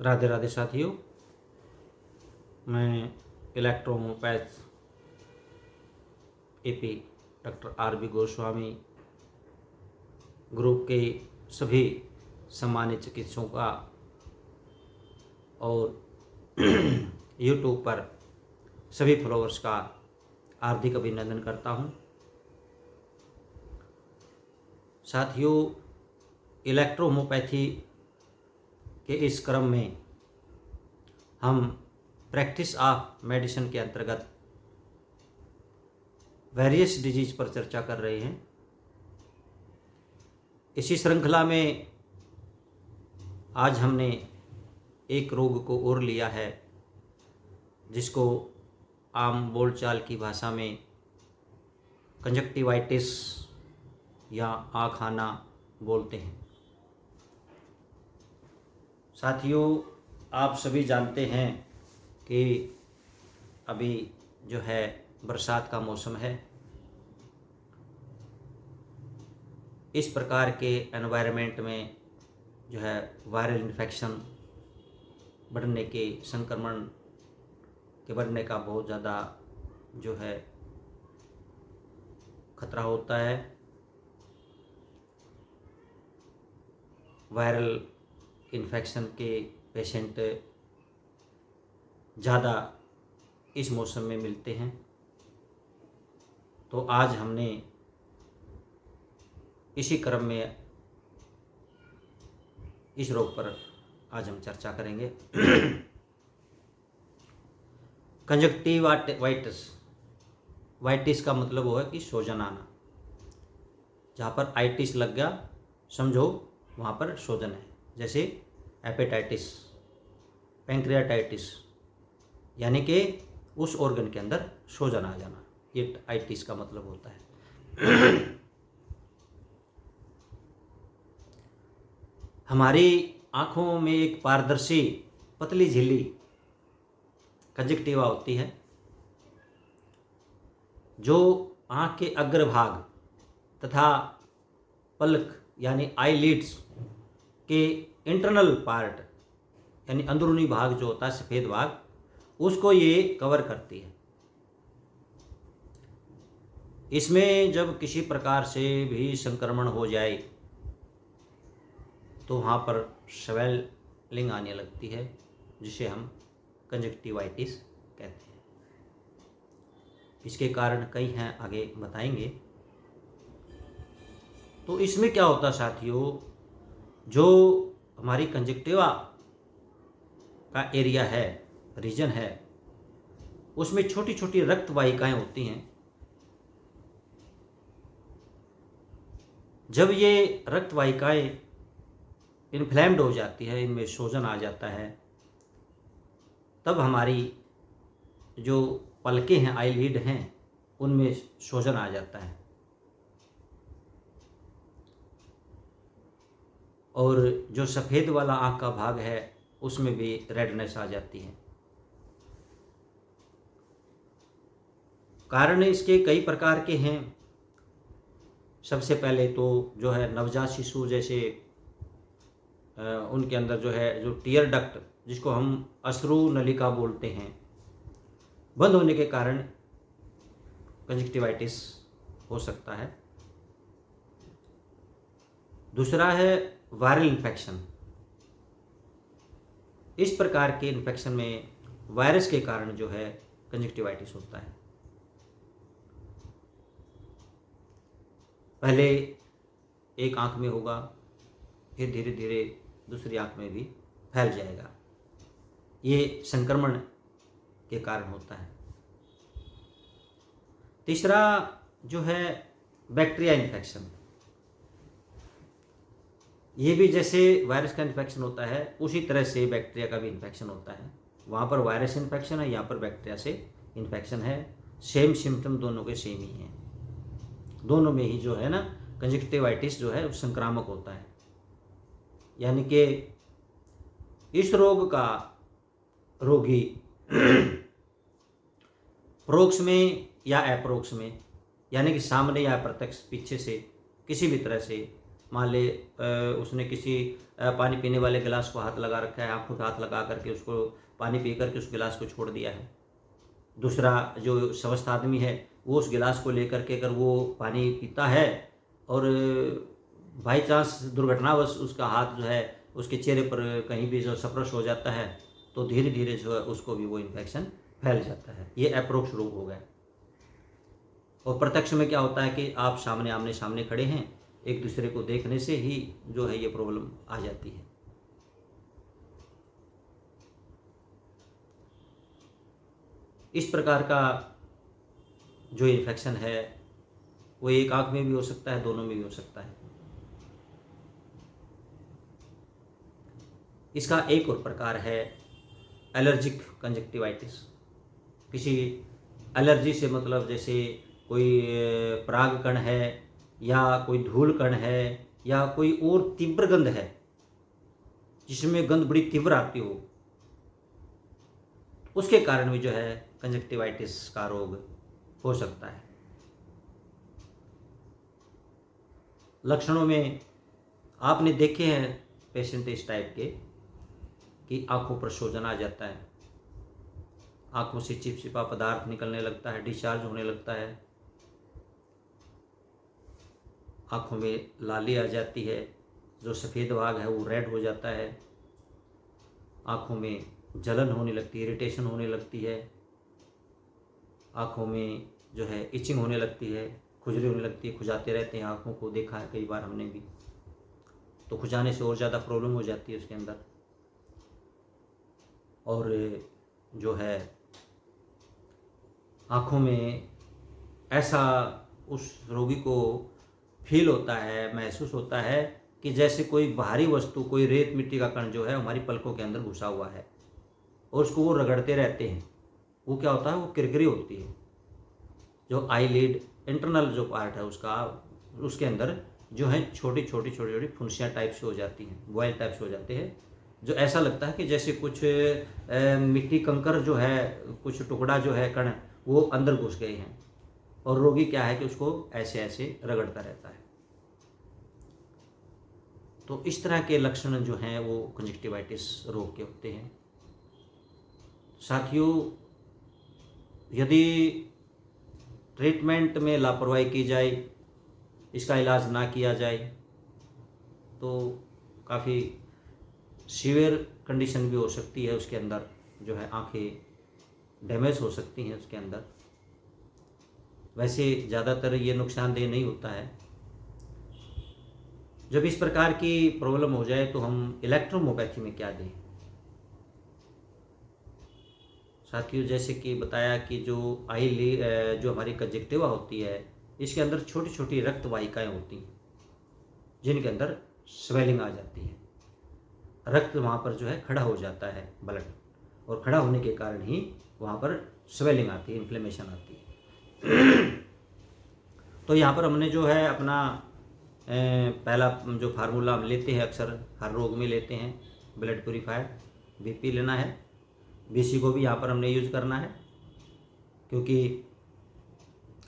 राधे राधे साथियों, मैं electrohomoeopath AP doctor R B Goswami group के सभी सम्मानित चिकित्सकों का और यूट्यूब पर सभी फॉलोअर्स का हार्दिक अभिनंदन करता हूं। साथियों, इलेक्ट्रोहोम्योपैथी के इस क्रम में हम प्रैक्टिस ऑफ मेडिसिन के अंतर्गत वेरियस डिजीज पर चर्चा कर रहे हैं। इसी श्रृंखला में आज हमने एक रोग को और लिया है जिसको आम बोलचाल की भाषा में कंजक्टिवाइटिस या आँख आना बोलते हैं। साथियों, आप सभी जानते हैं कि अभी जो है बरसात का मौसम है। इस प्रकार के एनवायरनमेंट में जो है वायरल इन्फेक्शन बढ़ने के, संक्रमण के बढ़ने का बहुत ज़्यादा जो है खतरा होता है। वायरल इन्फेक्शन के पेशेंट ज़्यादा इस मौसम में मिलते हैं। तो आज हमने इसी क्रम में इस रोग पर आज हम चर्चा करेंगे। कंजक्टिवाइटिस, वाइटिस का मतलब वो है कि सूजन आना। जहाँ पर आइटिस लग गया समझो वहाँ पर सूजन है। जैसे हेपेटाइटिस, पैंक्रियाटाइटिस, यानी कि उस ऑर्गन के अंदर सूजन आ जाना, ये आइटिस का मतलब होता है। हमारी आँखों में एक पारदर्शी पतली झिल्ली कंजक्टिवा होती है जो आँख के अग्रभाग तथा पलक यानी आईलिड्स के इंटरनल पार्ट यानी अंदरूनी भाग जो होता है, सफ़ेद भाग, उसको ये कवर करती है। इसमें जब किसी प्रकार से भी संक्रमण हो जाए तो वहाँ पर स्वेलिंग आने लगती है, जिसे हम कंजक्टिवाइटिस कहते हैं। इसके कारण कई हैं, आगे बताएंगे। तो इसमें क्या होता है साथियों, जो हमारी कंजक्टिवा का एरिया है, रीजन है, उसमें छोटी छोटी रक्त वाहिकाएं होती हैं। जब ये रक्त वाहिकाएं इन्फ्लेम्ड हो जाती है, इनमें सूजन आ जाता है, तब हमारी जो पलकें हैं, आईलिड हैं, उनमें सूजन आ जाता है और जो सफ़ेद वाला आँख का भाग है उसमें भी रेडनेस आ जाती है। कारण इसके कई प्रकार के हैं। सबसे पहले तो जो है नवजात शिशु, जैसे उनके अंदर जो है जो टीयर डक्ट, जिसको हम अश्रु नलिका बोलते हैं, बंद होने के कारण कंजक्टिवाइटिस हो सकता है। दूसरा है वायरल इन्फेक्शन। इस प्रकार के इन्फेक्शन में वायरस के कारण जो है कंजक्टिवाइटिस होता है। पहले एक आंख में होगा, फिर धीरे धीरे दूसरी आंख में भी फैल जाएगा। ये संक्रमण के कारण होता है। तीसरा जो है बैक्टीरिया इन्फेक्शन। ये भी जैसे वायरस का इन्फेक्शन होता है उसी तरह से बैक्टीरिया का भी इन्फेक्शन होता है। वहाँ पर वायरस इन्फेक्शन है, यहाँ पर बैक्टीरिया से इन्फेक्शन है। सेम सिम्टम दोनों के सेम ही हैं। दोनों में ही जो है ना कंजक्टिवाइटिस जो है संक्रामक होता है। यानी कि इस रोग का रोगी प्रोक्ष में या अप्रोक्ष में, यानी कि सामने या प्रत्यक्ष, पीछे से किसी भी तरह से मान ले उसने किसी पानी पीने वाले गिलास को हाथ लगा रखा है, आंखों पे हाथ लगा करके उसको पानी पी करके उस गिलास को छोड़ दिया है। दूसरा जो स्वस्थ आदमी है वो उस गिलास को लेकर के अगर वो पानी पीता है और बाई चांस दुर्घटनावश उसका हाथ जो है उसके चेहरे पर कहीं भी जो स्पर्श हो जाता है तो धीरे धीरे जो है उसको भी वो इन्फेक्शन फैल जाता है। ये अप्रोक्ष रोग हो गया। और प्रत्यक्ष में क्या होता है कि आप सामने आमने सामने खड़े हैं, एक दूसरे को देखने से ही जो है ये प्रॉब्लम आ जाती है। इस प्रकार का जो इन्फेक्शन है वो एक आंख में भी हो सकता है, दोनों में भी हो सकता है। इसका एक और प्रकार है एलर्जिक कंजक्टिवाइटिस। किसी एलर्जी से मतलब जैसे कोई पराग कण है या कोई धूल कण है या कोई और तीव्र गंध है जिसमें गंध बड़ी तीव्र आती हो, उसके कारण भी जो है कंजक्टिवाइटिस का रोग हो सकता है। लक्षणों में आपने देखे हैं पेशेंट इस टाइप के कि आंखों पर सूजन आ जाता है, आंखों से चिपचिपा पदार्थ निकलने लगता है, डिस्चार्ज होने लगता है, आंखों में लाली आ जाती है, जो सफ़ेद भाग है वो रेड हो जाता है, आंखों में जलन होने लगती है, इरिटेशन होने लगती है, आंखों में जो है इचिंग होने लगती है, खुजली होने लगती है, खुजाते रहते हैं आंखों को, देखा है कई बार हमने भी। तो खुजाने से और ज़्यादा प्रॉब्लम हो जाती है उसके अंदर। और जो है आँखों में ऐसा उस रोगी को फील होता है, महसूस होता है कि जैसे कोई बाहरी वस्तु, कोई रेत मिट्टी का कण जो है हमारी पलकों के अंदर घुसा हुआ है और उसको वो रगड़ते रहते हैं। वो क्या होता है, वो किरकिरी होती है। जो आईलिड इंटरनल जो पार्ट है उसका, उसके अंदर जो है छोटी छोटी फुंसियाँ टाइप से हो जाती हैं, बॉयल टाइप से हो जाते हैं, जो ऐसा लगता है कि जैसे कुछ मिट्टी कंकर जो है, कुछ टुकड़ा जो है कण, वो अंदर घुस गए हैं और रोगी क्या है कि उसको ऐसे ऐसे रगड़ता रहता है। तो इस तरह के लक्षण जो हैं वो कंजक्टिवाइटिस रोग के होते हैं। साथियों, यदि ट्रीटमेंट में लापरवाही की जाए, इसका इलाज ना किया जाए, तो काफ़ी सीवियर कंडीशन भी हो सकती है। उसके अंदर जो है आंखें डैमेज हो सकती हैं उसके अंदर। वैसे ज़्यादातर ये नुकसानदेह नहीं होता है। जब इस प्रकार की प्रॉब्लम हो जाए तो हम इलेक्ट्रोमोपैथी में क्या दें। साथियों, जैसे कि बताया कि जो जो हमारी कंजक्टिवा होती है, इसके अंदर छोटी छोटी रक्त वाहिकाएँ होती हैं जिनके अंदर स्वेलिंग आ जाती है। रक्त वहाँ पर जो है खड़ा हो जाता है, ब्लड, और खड़ा होने के कारण ही वहाँ पर स्वेलिंग आती है, इन्फ्लेमेशन आती है। तो यहाँ पर हमने जो है अपना पहला जो फार्मूला हम लेते हैं, अक्सर हर रोग में लेते हैं, ब्लड प्यूरीफायर, बीपी लेना है। बीसी को भी यहाँ पर हमने यूज़ करना है क्योंकि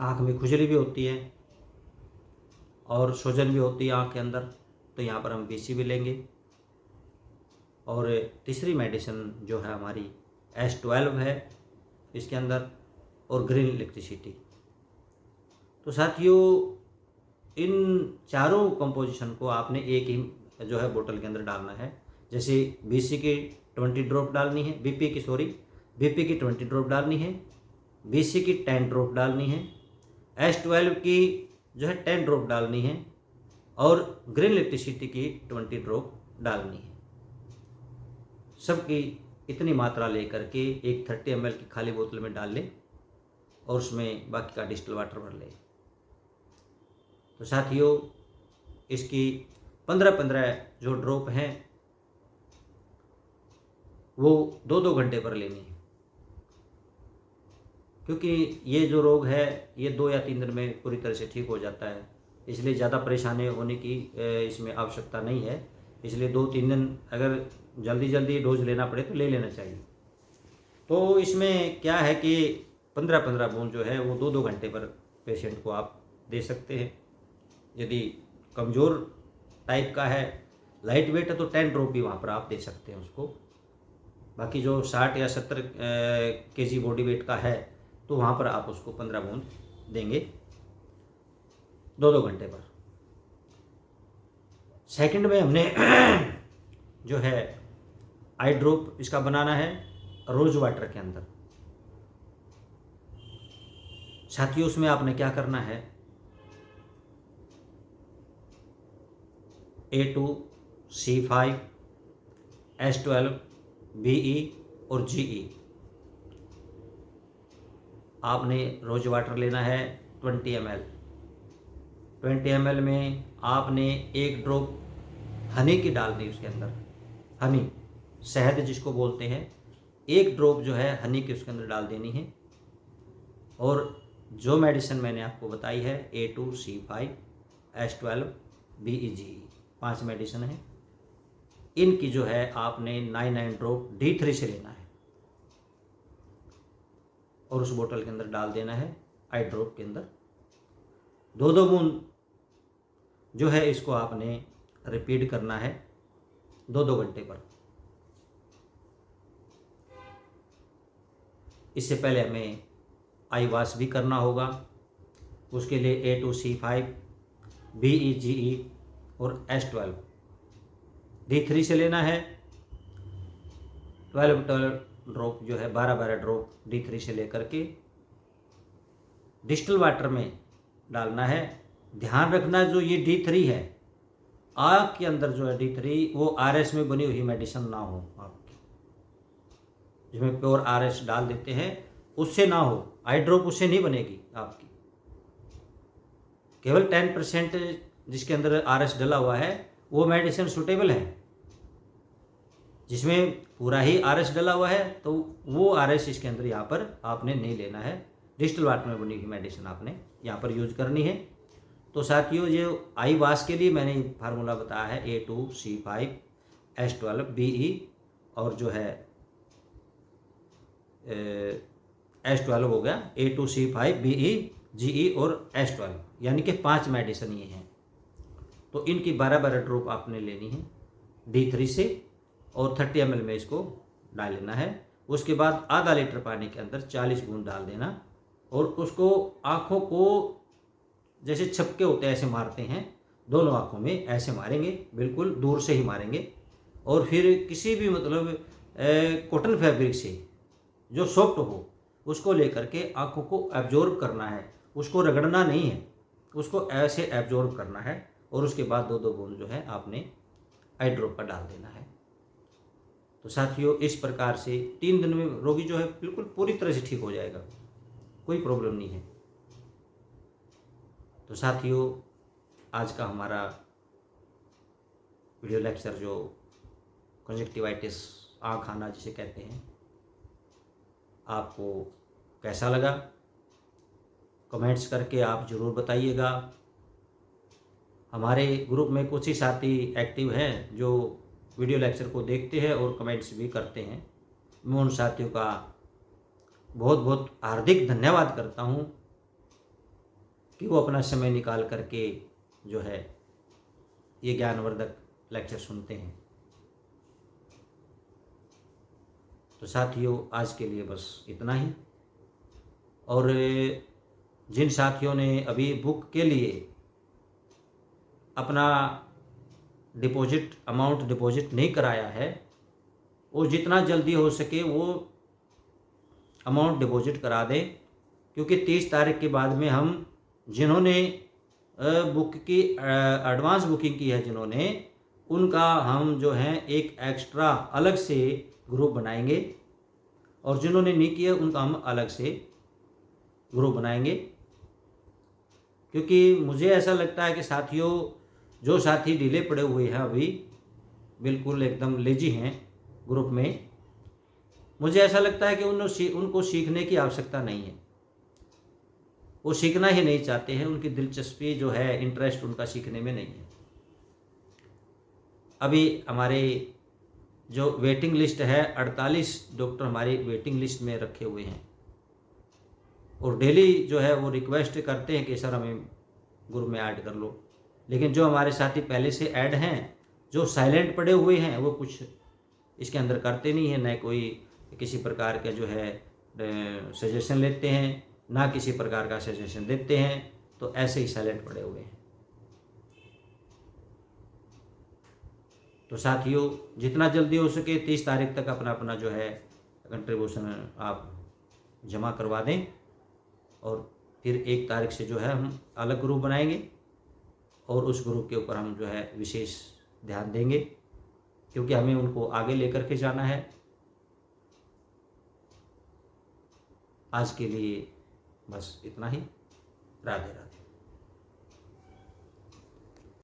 आँख में खुजली भी होती है और सूजन भी होती है आँख के अंदर, तो यहाँ पर हम बीसी भी लेंगे। और तीसरी मेडिसिन जो है हमारी S12 है इसके अंदर, और ग्रीन इलेक्ट्रिसिटी। तो साथियों, इन चारों कंपोजिशन को आपने एक ही जो है बोतल के अंदर डालना है। जैसे बीसी की 20 ड्रॉप डालनी है, बीपी की 20 ड्रॉप डालनी है, बीसी की 10 ड्रॉप डालनी है, S12 की जो है 10 ड्रॉप डालनी है, और ग्रीन इलेक्ट्रिसिटी की 20 ड्रॉप डालनी है। सबकी इतनी मात्रा लेकर के एक 30 ml की खाली बोतल में डाल लें और उसमें बाकी का डिस्टिल वाटर भर लें। तो साथियों, इसकी 15-15 जो ड्रॉप हैं वो 2-2 घंटे पर लेनी है, क्योंकि ये जो रोग है ये 2 या 3 दिन में पूरी तरह से ठीक हो जाता है। इसलिए ज़्यादा परेशानी होने की इसमें आवश्यकता नहीं है। इसलिए 2-3 दिन अगर जल्दी डोज लेना पड़े तो ले लेना चाहिए। तो इसमें क्या है कि 15-15 बूंद जो है वो 2-2 घंटे पर पेशेंट को आप दे सकते हैं। यदि कमज़ोर टाइप का है, लाइट वेट है तो 10 ड्रॉप भी वहाँ पर आप दे सकते हैं उसको। बाकी जो 60 या 70 kg बॉडी वेट का है तो वहाँ पर आप उसको 15 बूंद देंगे 2-2 घंटे पर। सेकंड में हमने जो है आई ड्रॉप इसका बनाना है रोज वाटर के अंदर। साथियों उसमें आपने क्या करना है, A2, C5, S12, BE और GE आपने रोज वाटर लेना है 20 ml। 20 ml में आपने 1 ड्रॉप हनी की डाल दी उसके अंदर, हनी शहद जिसको बोलते हैं, 1 ड्रॉप जो है हनी की उसके अंदर डाल देनी है। और जो मेडिसिन मैंने आपको बताई है A2, C5, S12, BE, GE 5 medicine है, इनकी जो है आपने 9 ड्रॉप D3 से लेना है और उस बोतल के अंदर डाल देना है आई ड्रॉप के अंदर। 2-2 बूंद जो है इसको आपने रिपीट करना है 2-2 घंटे पर। इससे पहले हमें आई वॉश भी करना होगा, उसके लिए A2, C5, BE, GE और S12 D3 से लेना है। 12 ड्रॉप जो है 12 ड्रॉप D3 से लेकर के डिस्टिल वाटर में डालना है। ध्यान रखना जो ये D3 है, आग के अंदर जो है D3 वो RS में बनी हुई मेडिसिन ना हो आपकी, जिसमें प्योर RS डाल देते हैं उससे ना हो। आई ड्रॉप उससे नहीं बनेगी आपकी। केवल 10% जिसके अंदर RS डला हुआ है वो मेडिसिन सूटेबल है। जिसमें पूरा ही RS डला हुआ है तो वो RS इसके अंदर यहाँ पर आपने नहीं लेना है। डिस्टिल वाटर में बनी हुई मेडिसिन आपने यहाँ पर यूज करनी है। तो साथियों जो आई वाश के लिए मैंने फार्मूला बताया है A2, C5, S12, BE और जो है S12 हो गया, A2, C5, BE, GE और S12, यानी कि 5 मेडिसिन ये हैं। तो इनकी 12 ड्रॉप आपने लेनी है D3 से और 30 ml में इसको डाल लेना है। उसके बाद आधा लीटर पानी के अंदर 40 बूंद डाल देना और उसको आँखों को जैसे छपके होते हैं ऐसे मारते हैं, दोनों आँखों में ऐसे मारेंगे, बिल्कुल दूर से ही मारेंगे। और फिर किसी भी मतलब कॉटन फैब्रिक से जो सॉफ्ट हो उसको लेकर के आँखों को एब्जॉर्ब करना है, उसको रगड़ना नहीं है, उसको ऐसे एब्जॉर्ब करना है। और उसके बाद 2-2 बूंद जो है आपने आई ड्रॉप का डाल देना है। तो साथियों इस प्रकार से 3 दिन में रोगी जो है बिल्कुल पूरी तरह से ठीक हो जाएगा, कोई प्रॉब्लम नहीं है। तो साथियों आज का हमारा वीडियो लेक्चर जो कंजक्टिवाइटिस आँख आना जिसे कहते हैं, आपको कैसा लगा कमेंट्स करके आप ज़रूर बताइएगा। हमारे ग्रुप में कुछ ही साथी एक्टिव हैं जो वीडियो लेक्चर को देखते हैं और कमेंट्स भी करते हैं। मैं उन साथियों का बहुत बहुत हार्दिक धन्यवाद करता हूं कि वो अपना समय निकाल करके जो है ये ज्ञानवर्धक लेक्चर सुनते हैं। तो साथियों आज के लिए बस इतना ही। और जिन साथियों ने अभी बुक के लिए अपना अमाउंट डिपॉजिट नहीं कराया है, वो जितना जल्दी हो सके वो अमाउंट डिपॉजिट करा दें, क्योंकि 30 तारीख के बाद में हम जिन्होंने बुक की एडवांस बुकिंग की है जिन्होंने, उनका हम जो है एक एक्स्ट्रा अलग से ग्रुप बनाएंगे और जिन्होंने नहीं किया उनका हम अलग से ग्रुप बनाएंगे। क्योंकि मुझे ऐसा लगता है कि साथियों जो साथी ढीले पड़े हुए हैं अभी बिल्कुल एकदम लेजी हैं ग्रुप में, मुझे ऐसा लगता है कि उनको सीखने की आवश्यकता नहीं है, वो सीखना ही नहीं चाहते हैं, उनकी दिलचस्पी जो है इंटरेस्ट उनका सीखने में नहीं है। अभी हमारे जो वेटिंग लिस्ट है 48 डॉक्टर हमारी वेटिंग लिस्ट में रखे हुए हैं और डेली जो है वो रिक्वेस्ट करते हैं कि सर हमें ग्रुप में ऐड कर लो, लेकिन जो हमारे साथी पहले से ऐड हैं, जो साइलेंट पड़े हुए हैं, वो कुछ इसके अंदर करते नहीं है, न कोई किसी प्रकार का जो है सजेशन लेते हैं, ना किसी प्रकार का सजेशन देते हैं, तो ऐसे ही साइलेंट पड़े हुए हैं। तो साथियों, जितना जल्दी हो सके 30 तारीख तक अपना अपना जो है कंट्रीब्यूशन आप जमा करवा दें, और फिर 1 तारीख से जो है हम अलग ग्रुप बनाएंगे और उस ग्रुप के ऊपर हम जो है विशेष ध्यान देंगे, क्योंकि हमें उनको आगे लेकर के जाना है। आज के लिए बस इतना ही। राधे राधे।